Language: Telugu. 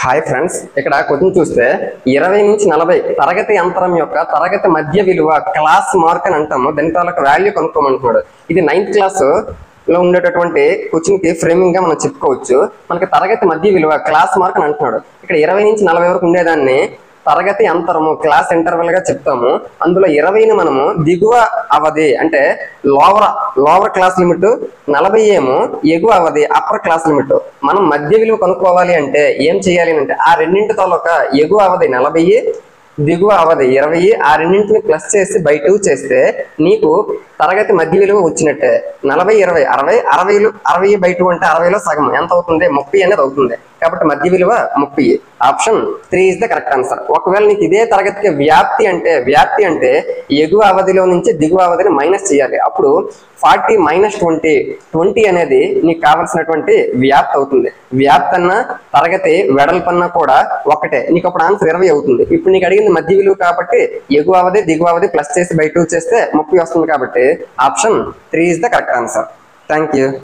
హాయ్ ఫ్రెండ్స్, ఇక్కడ క్వశ్చన్ చూస్తే 20 నుంచి 40 తరగతి అంతరం యొక్క తరగతి మధ్య విలువ క్లాస్ మార్క్ అని అంటాము. దాని తాలూకు వాల్యూ కనుక్కోమంటున్నాడు. ఇది 9th క్లాస్ లో ఉండేటటువంటి క్వశ్చన్ కి ఫ్రేమింగ్ గా మనం చెప్పుకోవచ్చు. మనకి తరగతి మధ్య విలువ క్లాస్ మార్క్ అని అంటున్నాడు. ఇక్కడ 20 నుంచి 40 వరకు ఉండేదాన్ని తరగతి అంతరము క్లాస్ ఇంటర్వెల్ గా చెప్తాము. అందులో 20ని మనము దిగువ అవధి అంటే లోవర్ క్లాస్ లిమిట్, 40 ఏమో ఎగువ అవధి అప్పర్ క్లాస్ లిమిట్. మనం మధ్య విలువ కనుక్కోవాలి అంటే ఏం చేయాలి అంటే ఆ రెండింటి తాలూక ఎగువ అవధి 40, దిగువ అవధి 20, ఆ రెండింటిని ప్లస్ చేసి బై 2 చేస్తే నీకు తరగతి మధ్య విలువ వచ్చినట్టే. 40, 20, 60 60 బై 2 అంటే 60లో సగం ఎంత అవుతుంది? 30 అనేది అవుతుంది. కాబట్టి మధ్య విలువ 30. Option 3 is the correct answer. ఒకవేళ నీకు ఇదే తరగతికి వ్యాప్తి అంటే ఎగువ అవధిలో నుంచి దిగువ అవధిని మైనస్ చేయాలి. అప్పుడు 40 మైనస్ 20 అనేది నీకు కావాల్సినటువంటి వ్యాప్తి అవుతుంది. వ్యాప్తి అన్న తరగతి వెడల్పన్నా కూడా ఒకటే. నీకు అప్పుడు ఆన్సర్ 20 అవుతుంది. ఇప్పుడు నీకు అడిగింది మధ్య విలువ కాబట్టి ఎగువ అవధి దిగువ అవధి ప్లస్ చేసి బై 2 చేస్తే 30 వస్తుంది. కాబట్టి option 3 is the correct answer. Thank you.